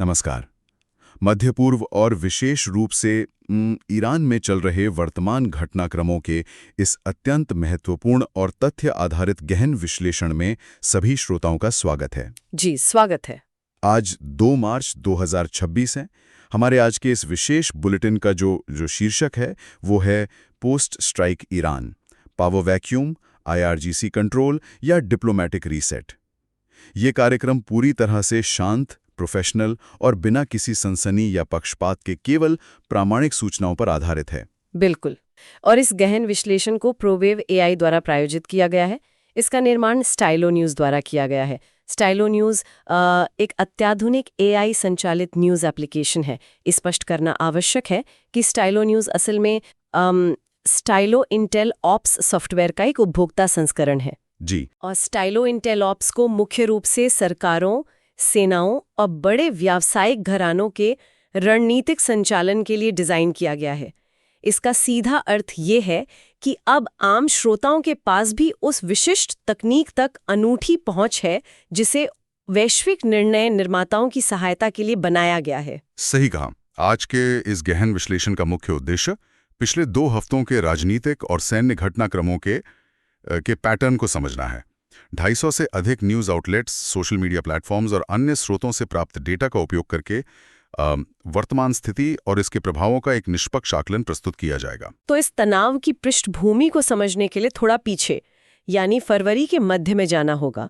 नमस्कार। मध्य पूर्व और विशेष रूप से ईरान में चल रहे वर्तमान घटनाक्रमों के इस अत्यंत महत्वपूर्ण और तथ्य आधारित गहन विश्लेषण में सभी श्रोताओं का स्वागत है। जी, स्वागत है। आज 2 मार्च 2026 है। हमारे आज के इस विशेष बुलेटिन का जो शीर्षक है वो है post strike Iran, power vacuum, IRGC control या डिप्लोमैटिक रीसेट। ये कार्यक्रम पूरी तरह से शांत, प्रोफेशनल और बिना किसी सनसनी या पक्षपात के केवल प्रामाणिक सूचनाओं पर आधारित है। बिल्कुल। और इस गहन विश्लेषण को प्रोवेव AI द्वारा प्रायोजित किया गया है। इसका निर्माण स्टाइलो न्यूज़ द्वारा किया गया है। स्टाइलो न्यूज़ एक अत्याधुनिक AI संचालित न्यूज़ एप्लीकेशन है। स्पष्ट करना आवश्यक है कि स्टाइलो न्यूज़ असल में स्टाइलो इंटेल ऑप्स सॉफ्टवेयर का एक उपभोक्ता संस्करण है। जी। और स्टाइलो इंटेल ऑप्स को मुख्य रूप से सरकारों, सेनाओं और बड़े व्यावसायिक घरानों के रणनीतिक संचालन के लिए डिज़ाइन किया गया है। इसका सीधा अर्थ ये है कि अब आम श्रोताओं के पास भी उस विशिष्ट तकनीक तक अनूठी पहुंच है जिसे वैश्विक निर्णय निर्माताओं की सहायता के लिए बनाया गया है। सही कहा। आज के इस गहन विश्लेषण का मुख्य उद्देश्य पिछले 2 हफ्तों के राजनीतिक और सैन्य घटनाक्रमों के पैटर्न को समझना है। 250 से अधिक news outlets, social media platforms और अन्य स्रोतों से प्राप्त डेटा का उपयोग करके वर्तमान स्थिति और इसके प्रभावों का एक निष्पक्ष आकलन प्रस्तुत किया जाएगा। तो इस तनाव की पृष्ठभूमि को समझने के लिए थोड़ा पीछे, यानी फरवरी के मध्य में जाना होगा।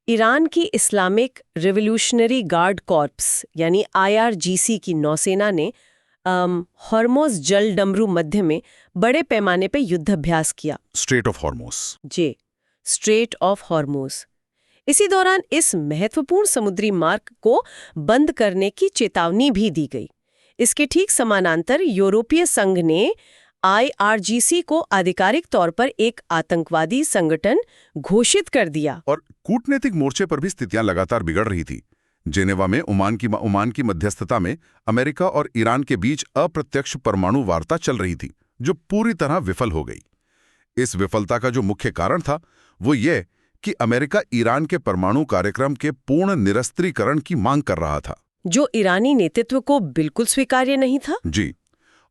ईरान की इस्लामिक रिवोल्यूशनरी गार्ड कॉर्प्स यानी IRGC की नौसेना ने हॉर्मोज जल डमरू मध्य में बड़े पैमाने पर युद्धाभ्यास किया। Strait of Hormuz. जी, स्ट्रेट ऑफ हॉर्मोज। इसी दौरान इस महत्वपूर्ण समुद्री मार्ग को बंद करने की चेतावनी भी दी गई। इसके ठीक समानांतर यूरोपीय संघ ने IRGC को आधिकारिक तौर पर एक आतंकवादी संगठन घोषित कर दिया। और कूटनीतिक मोर्चे पर भी स्थितियां लगातार बिगड़ रही थी। जेनेवा में ओमान की मध्यस्थता में अमेरिका और ईरान के बीच अप्रत्यक्ष परमाणु वार्ता चल रही थी, जो पूरी तरह विफल हो गई। इस विफलता का जो मुख्य कारण था वो ये कि अमेरिका ईरान के परमाणु कार्यक्रम के पूर्ण निरस्त्रीकरण की मांग कर रहा था, जो ईरानी नेतृत्व को बिल्कुल स्वीकार्य नहीं था। जी।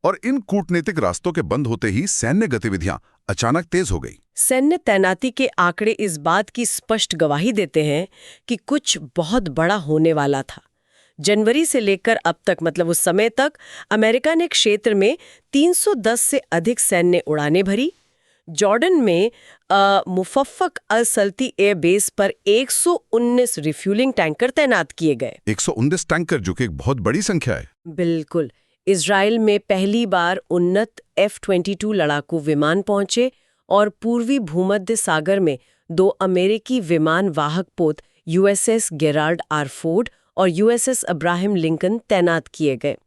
और इन कूटनीतिक रास्तों के बंद होते ही सैन्य गतिविधियां अचानक तेज हो गई। सैन्य तैनाती के आंकड़े इस बात की स्पष्ट गवाही देते हैं कि कुछ बहुत बड़ा होने वाला था। जनवरी से लेकर अब तक, मतलब उस समय तक, अमेरिका ने क्षेत्र में 310 से अधिक सैन्य उड़ानें भरी। जॉर्डन में मुफफ्फक अल-सल्ती एयर बेस पर 119 रिफ्यूलिंग टैंकर तैनात किए गए। 119 टैंकर, जो कि एक बहुत बड़ी संख्या है। बिल्कुल। इजराइल में पहली बार उन्नत F-22 लड़ाकू विमान पहुंचे और पूर्वी भूमध्य सागर में 2 अमेरिकी विमान वाहक पोत USS गेराल्ड R. फोर्ड और USS अब्राहम लिंकन तैनात किए गए।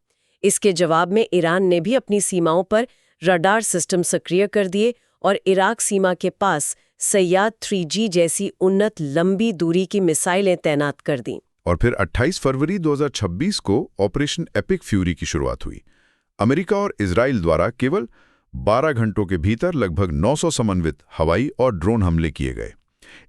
इसके जवाब में ईरान ने भी अपनी सीमाओं पर रडार सिस्टम सक्रिय कर दिए और इराक सीमा के पास सय्याद 3G जैसी उन्नत लंबी दूरी की मिसाइलें तैनात कर दी। और फिर 28 फरवरी 2026 को ऑपरेशन एपिक फ्यूरी की शुरुआत हुई। अमेरिका और इजराइल द्वारा केवल 12 घंटों के भीतर लगभग 900 समन्वित हवाई और ड्रोन हमले किए गए।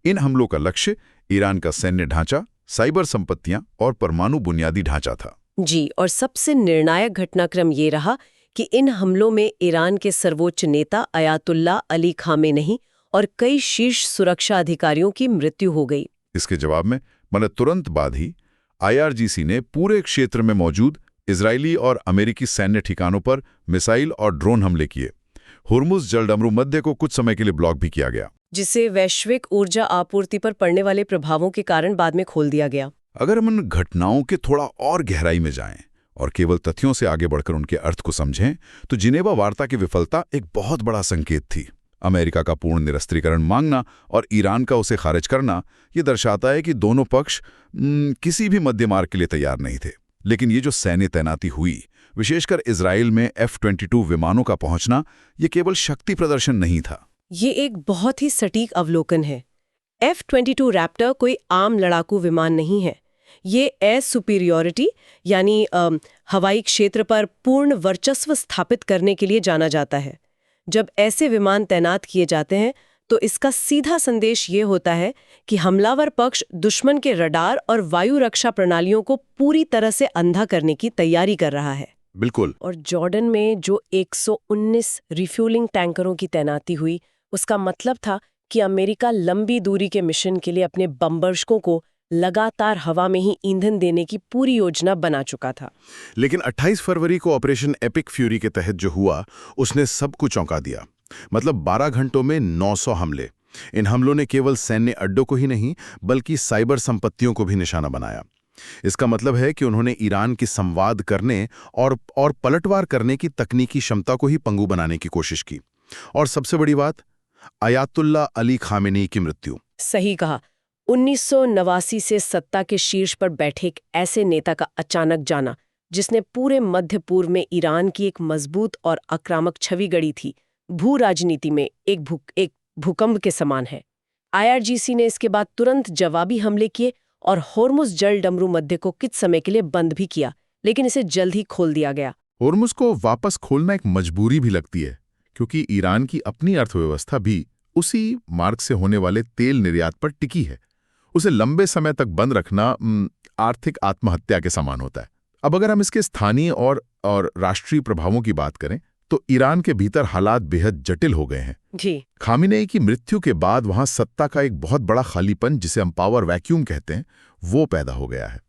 इन हमलों का लक्ष्य ईरान का सैन्य ढांचा, साइबर संपत्तियां और परमाणु बुनियादी ढांचा था। जी, और सबसे निर्णायक घटनाक्रम ये रहा कि इन हमलों में ईरान के सर्वोच्च नेता अयातुल्ला अली खामेनेई और कई शीर्ष सुरक्षा अधिकारियों की मृत्यु हो गई। इसके जवाब में तुरंत बाद ही IRGC ने पूरे क्षेत्र में मौजूद इजरायली और अमेरिकी सैन्य ठिकानों पर मिसाइल और ड्रोन हमले किए। हुर्मुज जलडमरू मध्य को कुछ समय के लिए ब्लॉक भी किया गया, जिसे वैश्विक ऊर्जा आपूर्ति पर पड़ने वाले प्रभावों के कारण बाद में खोल दिया गया। अगर हम इन घटनाओं के थोड़ा और गहराई में जाएं और केवल तथ्यों से आगे बढ़कर उनके अर्थ को समझें, तो जिनेवा वार्ता की विफलता एक बहुत बड़ा संकेत थी। अमेरिका का पूर्ण निरस्त्रीकरण मांगना और ईरान का उसे खारिज करना ये दर्शाता है कि दोनों पक्ष किसी भी मध्य मार्ग के लिए तैयार नहीं थे। लेकिन ये जो सैन्य तैनाती हुई, विशेषकर इजराइल में F-22 विमानों का पहुंचना, ये केवल शक्ति प्रदर्शन नहीं था। ये एक बहुत ही सटीक अवलोकन है। F-22 रैप्टर कोई आम लड़ाकू विमान नहीं है। ये एयर सुपीरियॉरिटी यानी हवाई क्षेत्र पर पूर्ण वर्चस्व स्थापित करने के लिए जाना जाता है। जब ऐसे विमान तैनात किए जाते हैं तो इसका सीधा संदेश ये होता है कि हमलावर पक्ष दुश्मन के रडार और वायु रक्षा प्रणालियों को पूरी तरह से अंधा करने की तैयारी कर रहा है। बिल्कुल। और जॉर्डन में जो 119 रिफ्यूलिंग टैंकरों की तैनाती हुई, उसका मतलब था कि अमेरिका लंबी दूरी के मिशन के लिए अपने बमबर्षकों को लगातार हवा में ही ईंधन देने की पूरी योजना बना चुका था। लेकिन 28 फरवरी को ऑपरेशन एपिक फ्यूरी के तहत जो हुआ, उसने सबको चौंका दिया। मतलब 12 घंटों में 900 हमले। इन हमलों ने केवल सैन्य अड्डों को ही नहीं, बल्कि साइबर संपत्तियों को भी निशाना बनाया। इसका मतलब है कि उन्होंने ईरान की संवाद करने और पलटवार करने की तकनीकी क्षमता को ही पंगु बनाने की कोशिश की। और सबसे बड़ी बात, अयातुल्ला अली खामेनी की मृत्यु। सही कहा। 1989 से सत्ता के शीर्ष पर बैठे एक ऐसे नेता का अचानक जाना, जिसने पूरे मध्य पूर्व में ईरान की एक मजबूत और आक्रामक छवि गढ़ी थी, भू राजनीति में एक भूकंप के समान है। IRGC ने इसके बाद तुरंत जवाबी हमले किए और होर्मुज जल डमरू मध्य को कुछ समय के लिए बंद भी किया, लेकिन इसे जल्द ही खोल दिया गया। होर्मुज को वापस खोलना एक मजबूरी भी लगती है, क्योंकि ईरान की अपनी अर्थव्यवस्था भी उसी मार्ग से होने वाले तेल निर्यात पर टिकी है। उसे लंबे समय तक बंद रखना आर्थिक आत्महत्या के समान होता है। अब अगर हम इसके स्थानीय और राष्ट्रीय प्रभावों की बात करें, तो ईरान के भीतर हालात बेहद जटिल हो गए हैं। जी। खामेनेई की मृत्यु के बाद वहां सत्ता का एक बहुत बड़ा खालीपन, जिसे हम पावर वैक्यूम कहते हैं, वो पैदा हो गया है।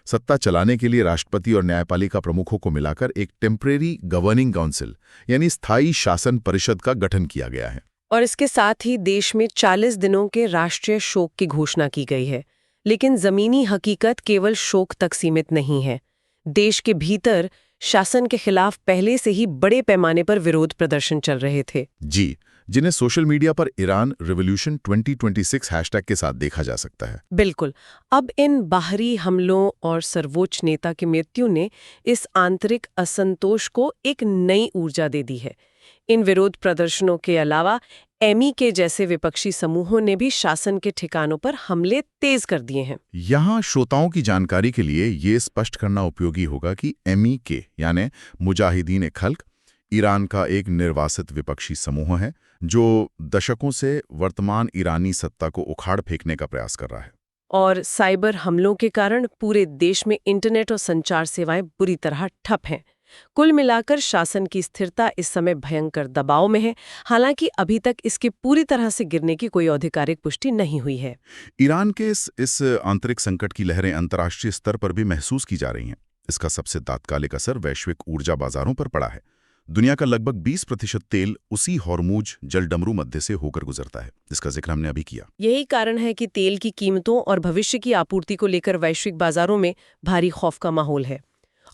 सत्ता चलाने के लिए राष्ट्रपति और न्यायपालिका प्रमुखों को मिलाकर एक टेम्परेरी गवर्निंग काउंसिल यानी स्थायी शासन परिषद का गठन किया गया है। और इसके साथ ही देश में 40 दिनों के राष्ट्रीय शोक की घोषणा की गई है। लेकिन जमीनी हकीकत केवल शोक तक सीमित नहीं है। देश के भीतर शासन के खिलाफ पहले से ही बड़े पैमाने पर विरोध प्रदर्शन चल रहे थे। जी, जिन्हें सोशल मीडिया पर ईरान रिवॉल्यूशन 2026 हैशटैग के साथ देखा जा सकता है। बिल्कुल। अब इन बाहरी हमलों और सर्वोच्च नेता की मृत्यु ने इस आंतरिक असंतोष को एक नई ऊर्जा दे दी है। इन विरोध प्रदर्शनों के अलावा एमी के जैसे विपक्षी समूहों ने भी शासन के ठिकानों पर हमले तेज कर दिए हैं। यहाँ श्रोताओं की जानकारी के लिए ये स्पष्ट करना उपयोगी होगा कि एमी के यानी मुजाहिदीन खल्क ईरान का एक निर्वासित विपक्षी समूह है, जो दशकों से वर्तमान ईरानी सत्ता को उखाड़ फेंकने का प्रयास कर रहा है। और साइबर हमलों के कारण पूरे देश में इंटरनेट और संचार सेवाएं बुरी तरह ठप हैं। कुल मिलाकर शासन की स्थिरता इस समय भयंकर दबाव में है, हालांकि अभी तक इसके पूरी तरह से गिरने की कोई आधिकारिक पुष्टि नहीं हुई है। ईरान के इस आंतरिक संकट की लहरें अंतर्राष्ट्रीय स्तर पर भी महसूस की जा रही हैं। इसका सबसे तात्कालिक असर वैश्विक ऊर्जा बाजारों पर पड़ा है। दुनिया का लगभग 20% तेल उसी हॉर्मुज जलडमरू मध्य से होकर गुजरता है, जिसका जिक्र हमने अभी किया। यही कारण है कि तेल की कीमतों और भविष्य की आपूर्ति को लेकर वैश्विक बाजारों में भारी खौफ का माहौल है।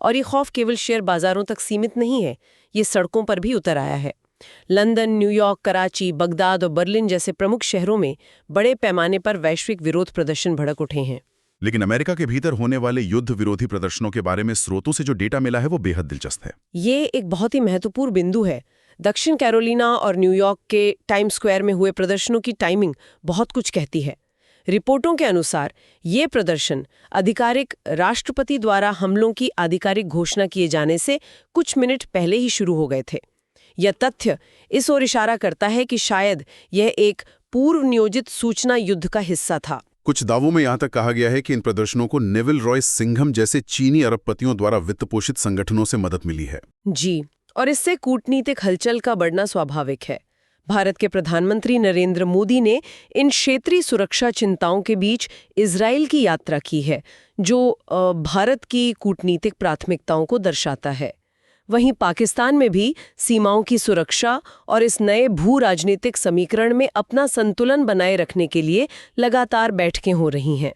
और ये खौफ केवल शेयर बाजारों तक सीमित नहीं है, ये सड़कों पर भी उतर आया है। लंदन, न्यूयॉर्क, कराची, बगदाद और बर्लिन जैसे प्रमुख शहरों में बड़े पैमाने पर वैश्विक विरोध प्रदर्शन भड़क उठे हैं। लेकिन अमेरिका के भीतर होने वाले युद्ध विरोधी प्रदर्शनों के बारे में स्रोतों से जो डेटा मिला है, वो बेहद दिलचस्प है। ये एक बहुत ही महत्वपूर्ण बिंदु है। दक्षिण कैरोलिना और न्यूयॉर्क के टाइम स्क्वायर में हुए प्रदर्शनों की टाइमिंग बहुत कुछ कहती है। रिपोर्टों के अनुसार ये प्रदर्शन आधिकारिक राष्ट्रपति द्वारा हमलों की आधिकारिक घोषणा किए जाने से कुछ मिनट पहले ही शुरू हो गए थे। यह तथ्य इस ओर इशारा करता है कि शायद यह एक पूर्व नियोजित सूचना युद्ध का हिस्सा था। कुछ दावों में यहाँ तक कहा गया है कि इन प्रदर्शनों को नेविल रॉय सिंघम जैसे चीनी अरबपतियों द्वारा वित्तपोषित संगठनों से मदद मिली है। जी, और इससे कूटनीतिक हलचल का बढ़ना स्वाभाविक है। भारत के प्रधानमंत्री नरेंद्र मोदी ने इन क्षेत्रीय सुरक्षा चिंताओं के बीच इजराइल की यात्रा की है, जो भारत की कूटनीतिक प्राथमिकताओं को दर्शाता है। वहीं पाकिस्तान में भी सीमाओं की सुरक्षा और इस नए भू राजनीतिक समीकरण में अपना संतुलन बनाए रखने के लिए लगातार बैठकें हो रही हैं।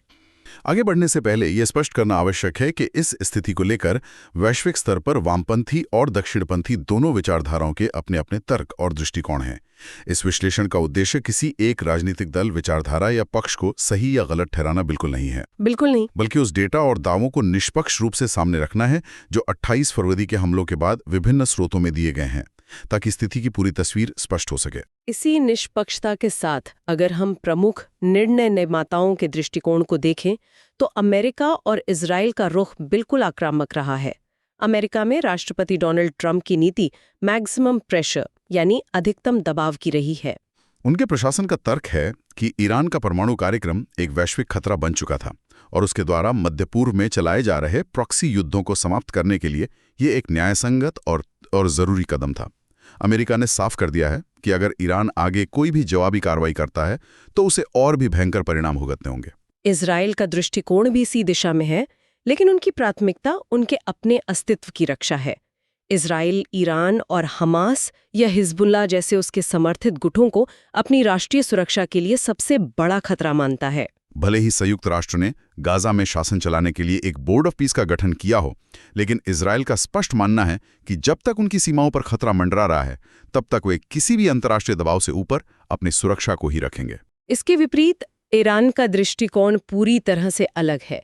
आगे बढ़ने से पहले यह स्पष्ट करना आवश्यक है कि इस स्थिति को लेकर वैश्विक स्तर पर वामपंथी और दक्षिणपंथी दोनों विचारधाराओं के अपने अपने तर्क और दृष्टिकोण हैं। इस विश्लेषण का उद्देश्य किसी एक राजनीतिक दल, विचारधारा या पक्ष को सही या गलत ठहराना बिल्कुल नहीं है। बिल्कुल नहीं। बल्कि उस डेटा और दावों को निष्पक्ष रूप से सामने रखना है जो 28 फरवरी के हमलों के बाद विभिन्न स्रोतों में दिए गए हैं, ताकि स्थिति की पूरी तस्वीर स्पष्ट हो सके। इसी निष्पक्षता के साथ अगर हम प्रमुख निर्णय निर्माताओं के दृष्टिकोण को देखें, तो अमेरिका और इजराइल का रुख बिल्कुल आक्रामक रहा है। अमेरिका में राष्ट्रपति डोनाल्ड ट्रंप की नीति मैक्सिमम प्रेशर यानी अधिकतम दबाव की रही है। उनके प्रशासन का तर्क है कि ईरान का परमाणु कार्यक्रम एक वैश्विक खतरा बन चुका था और उसके द्वारा मध्य पूर्व में चलाए जा रहे प्रॉक्सी युद्धों को समाप्त करने के लिए ये एक न्यायसंगत और ज़रूरी कदम था। अमेरिका ने साफ कर दिया है कि अगर ईरान आगे कोई भी जवाबी कार्रवाई करता है तो उसे और भी भयंकर परिणाम भुगतने होंगे। इजराइल का दृष्टिकोण भी इसी दिशा में है, लेकिन उनकी प्राथमिकता उनके अपने अस्तित्व की रक्षा है। इजराइल ईरान और हमास या हिजबुल्लाह जैसे उसके समर्थित गुटों को अपनी राष्ट्रीय सुरक्षा के लिए सबसे बड़ा खतरा मानता है। भले ही संयुक्त राष्ट्र ने गाजा में शासन चलाने के लिए एक बोर्ड ऑफ पीस का गठन किया हो, लेकिन इजराइल का स्पष्ट मानना है कि जब तक उनकी सीमाओं पर खतरा मंडरा रहा है तब तक वे किसी भी अंतर्राष्ट्रीय दबाव से ऊपर अपनी सुरक्षा को ही रखेंगे। इसके विपरीत ईरान का दृष्टिकोण पूरी तरह से अलग है।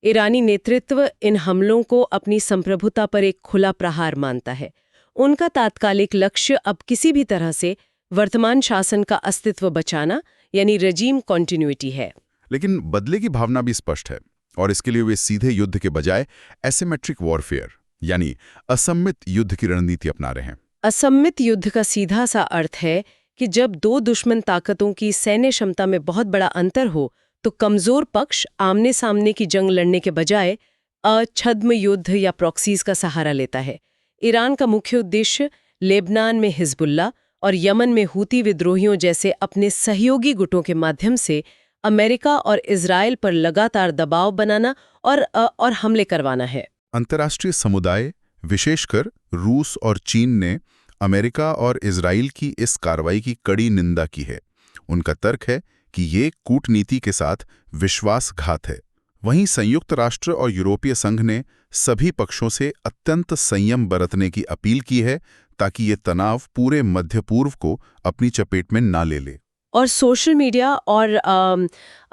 ईरानी नेतृत्व इन हमलों को अपनी संप्रभुता पर एक खुला प्रहार मानता है। उनका तात्कालिक लक्ष्य अब किसी भी तरह से वर्तमान शासन का अस्तित्व बचाना यानी रेजीम कॉन्टिन्यूटी है। लेकिन बदले की भावना भी स्पष्ट है और इसके लिए वे सीधे युद्ध के बजाय एसिमेट्रिक वॉरफेयर यानी असम्मित युद्ध की रणनीति अपना रहे हैं। असम्मित युद्ध का सीधा सा अर्थ है कि जब दो दुश्मन ताकतों की सैन्य क्षमता में बहुत बड़ा अंतर हो तो कमजोर पक्ष आमने सामने की जंग लड़ने के बजाय अछद्म युद्ध या प्रॉक्सीज का सहारा लेता है। ईरान का मुख्य उद्देश्य लेबनान में हिजबुल्लाह और यमन में हूती विद्रोहियों जैसे अपने सहयोगी गुटों के माध्यम से अमेरिका और इजराइल पर लगातार दबाव बनाना और हमले करवाना है। अंतर्राष्ट्रीय समुदाय, विशेषकर रूस और चीन ने अमेरिका और इजराइल की इस कार्रवाई की कड़ी निंदा की है। उनका तर्क है कि ये कूटनीति के साथ विश्वासघात है। वहीं संयुक्त राष्ट्र और यूरोपीय संघ ने सभी पक्षों से अत्यंत संयम बरतने की अपील की है ताकि ये तनाव पूरे मध्य पूर्व को अपनी चपेट में ना ले ले। और सोशल मीडिया और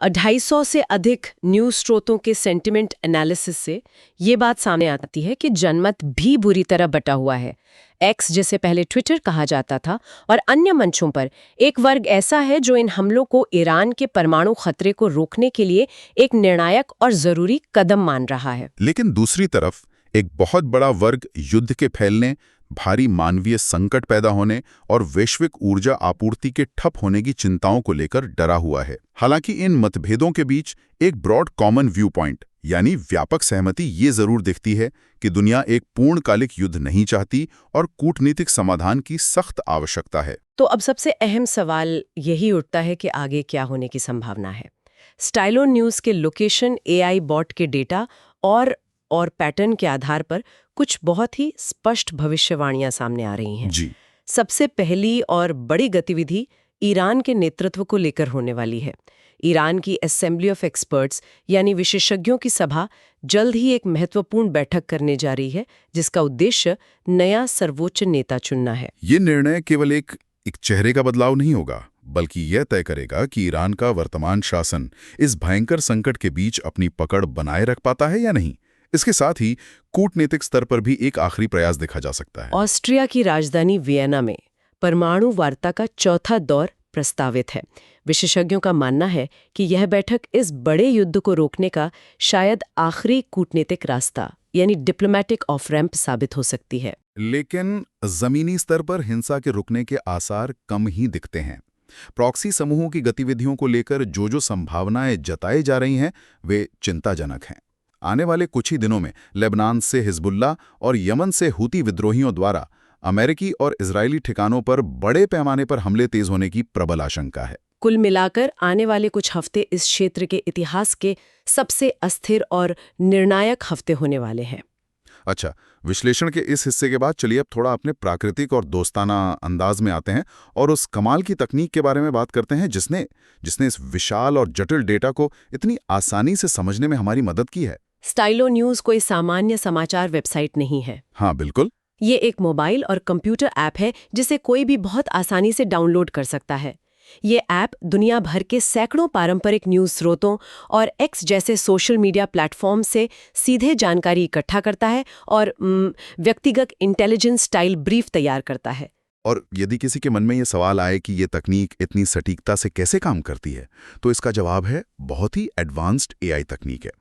250 से अधिक न्यूज़ स्रोतों के सेंटिमेंट एनालिसिस से ये बात सामने आती है कि जनमत भी बुरी तरह बटा हुआ है। एक्स, जिसे पहले ट्विटर कहा जाता था, और अन्य मंचों पर एक वर्ग ऐसा है जो इन हमलों को ईरान के परमाणु खतरे को रोकने के लिए एक निर्णायक और ज़रूरी कदम मान रहा है। लेकिन दूसरी तरफ एक बहुत बड़ा वर्ग युद्ध के फैलने, भारी मानवीय संकट पैदा होने और वैश्विक ऊर्जा आपूर्ति के ठप होने की चिंताओं को लेकर डरा हुआ है। हालांकि इन मतभेदों के बीच एक ब्रॉड कॉमन व्यू पॉइंट यानी व्यापक सहमति ये जरूर दिखती है कि दुनिया एक पूर्णकालिक युद्ध नहीं चाहती और कूटनीतिक समाधान की सख्त आवश्यकता है। तो अब सबसे अहम सवाल यही उठता है कि आगे क्या होने की संभावना है। स्टाइलो न्यूज़ के लोकेशन, AI बॉट के डेटा और पैटर्न के आधार पर कुछ बहुत ही स्पष्ट भविष्यवाणियां सामने आ रही हैं। जी। सबसे पहली और बड़ी गतिविधि ईरान के नेतृत्व को लेकर होने वाली है। ईरान की असेंबली ऑफ एक्सपर्ट्स यानी विशेषज्ञों की सभा जल्द ही एक महत्वपूर्ण बैठक करने जा रही है, जिसका उद्देश्य नया सर्वोच्च नेता चुनना है। ये निर्णय केवल एक चेहरे का बदलाव नहीं होगा, बल्कि यह तय करेगा कि ईरान का वर्तमान शासन इस भयंकर संकट के बीच अपनी पकड़ बनाए रख पाता है या नहीं। इसके साथ ही कूटनीतिक स्तर पर भी एक आखिरी प्रयास देखा जा सकता है। ऑस्ट्रिया की राजधानी वियना में परमाणु वार्ता का चौथा दौर प्रस्तावित है। विशेषज्ञों का मानना है कि यह बैठक इस बड़े युद्ध को रोकने का शायद आखिरी कूटनीतिक रास्ता यानी डिप्लोमैटिक ऑफ रैंप साबित हो सकती है। लेकिन जमीनी स्तर पर हिंसा के रुकने के आसार कम ही दिखते हैं। प्रॉक्सी समूहों की गतिविधियों को लेकर जो संभावनाएं जताई जा रही हैं वे चिंताजनक हैं। आने वाले कुछ ही दिनों में लेबनान से हिजबुल्लाह और यमन से हूती विद्रोहियों द्वारा अमेरिकी और इजरायली ठिकानों पर बड़े पैमाने पर हमले तेज होने की प्रबल आशंका है। कुल मिलाकर आने वाले कुछ हफ्ते इस क्षेत्र के इतिहास के सबसे अस्थिर और निर्णायक हफ्ते होने वाले हैं। अच्छा, विश्लेषण के इस हिस्से के बाद चलिए अब थोड़ा अपने प्राकृतिक और दोस्ताना अंदाज में आते हैं और उस कमाल की तकनीक के बारे में बात करते हैं जिसने इस विशाल और जटिल डेटा को इतनी आसानी से समझने में हमारी मदद की है। स्टाइलो न्यूज़ कोई सामान्य समाचार वेबसाइट नहीं है। हाँ, बिल्कुल। ये एक मोबाइल और कंप्यूटर ऐप है जिसे कोई भी बहुत आसानी से डाउनलोड कर सकता है। ये ऐप दुनिया भर के सैकड़ों पारंपरिक न्यूज़ स्रोतों और एक्स जैसे सोशल मीडिया प्लेटफॉर्म से सीधे जानकारी इकट्ठा करता है और व्यक्तिगत इंटेलिजेंस स्टाइल ब्रीफ तैयार करता है। और यदि किसी के मन में ये सवाल आए कि ये तकनीक इतनी सटीकता से कैसे काम करती है, तो इसका जवाब है बहुत ही एडवांस्ड AI तकनीक है।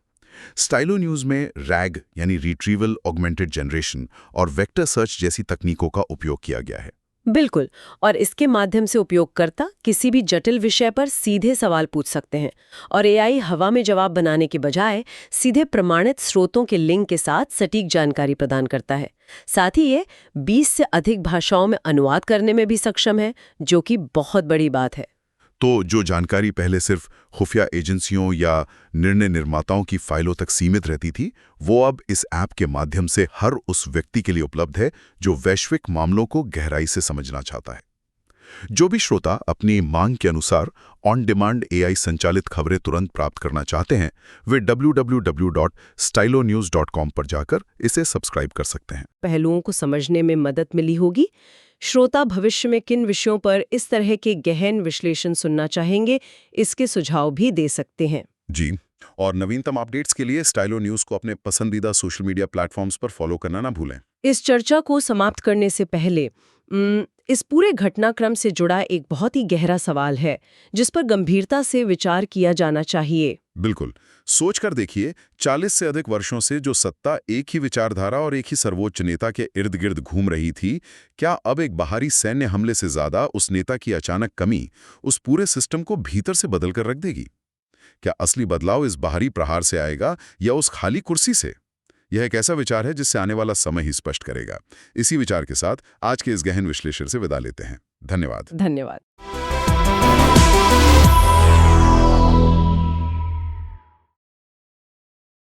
स्टाइलो न्यूज़ में RAG यानी रिट्रीवल ऑगमेंटेड जनरेशन और वेक्टर सर्च जैसी तकनीकों का उपयोग किया गया है। बिल्कुल। और इसके माध्यम से उपयोगकर्ता किसी भी जटिल विषय पर सीधे सवाल पूछ सकते हैं और एआई हवा में जवाब बनाने के बजाय सीधे प्रमाणित स्रोतों के लिंक के साथ सटीक जानकारी प्रदान करता है। साथ ही ये 20 से अधिक भाषाओं में अनुवाद करने में भी सक्षम है, जो कि बहुत बड़ी बात है। तो जो जानकारी पहले सिर्फ खुफिया एजेंसियों या निर्णय निर्माताओं की फाइलों तक सीमित रहती थी, वो अब इस ऐप के माध्यम से हर उस व्यक्ति के लिए उपलब्ध है जो वैश्विक मामलों को गहराई से समझना चाहता है। जो भी श्रोता अपनी मांग के अनुसार ऑन डिमांड एआई संचालित खबरें तुरंत प्राप्त करना चाहते हैं, वे www.stylonews.com पर जाकर इसे सब्सक्राइब कर सकते हैं। पहलुओं को समझने में मदद मिली होगी। श्रोता भविष्य में किन विषयों पर इस तरह के गहन विश्लेषण सुनना चाहेंगे, इसके सुझाव भी दे सकते हैं। जी, और नवीनतम अपडेट्स के लिए स्टाइलो न्यूज़ को अपने पसंदीदा सोशल मीडिया प्लेटफॉर्म्स पर फॉलो करना ना भूलें। इस चर्चा को समाप्त करने से पहले इस पूरे घटनाक्रम से जुड़ा एक बहुत ही गहरा सवाल है, जिस पर गंभीरता से विचार किया जाना चाहिए। बिल्कुल, सोच कर देखिए, 40 से अधिक वर्षों से जो सत्ता एक ही विचारधारा और एक ही सर्वोच्च नेता के इर्द गिर्द घूम रही थी, क्या अब एक बाहरी सैन्य हमले से ज्यादा उस नेता की अचानक कमी उस पूरे सिस्टम को भीतर से बदल कर रख देगी? क्या असली बदलाव इस बाहरी प्रहार से आएगा या उस खाली कुर्सी से? यह एक ऐसा विचार है जिससे आने वाला समय ही स्पष्ट करेगा। इसी विचार के साथ आज के इस गहन विश्लेषण से विदा लेते हैं। धन्यवाद। धन्यवाद।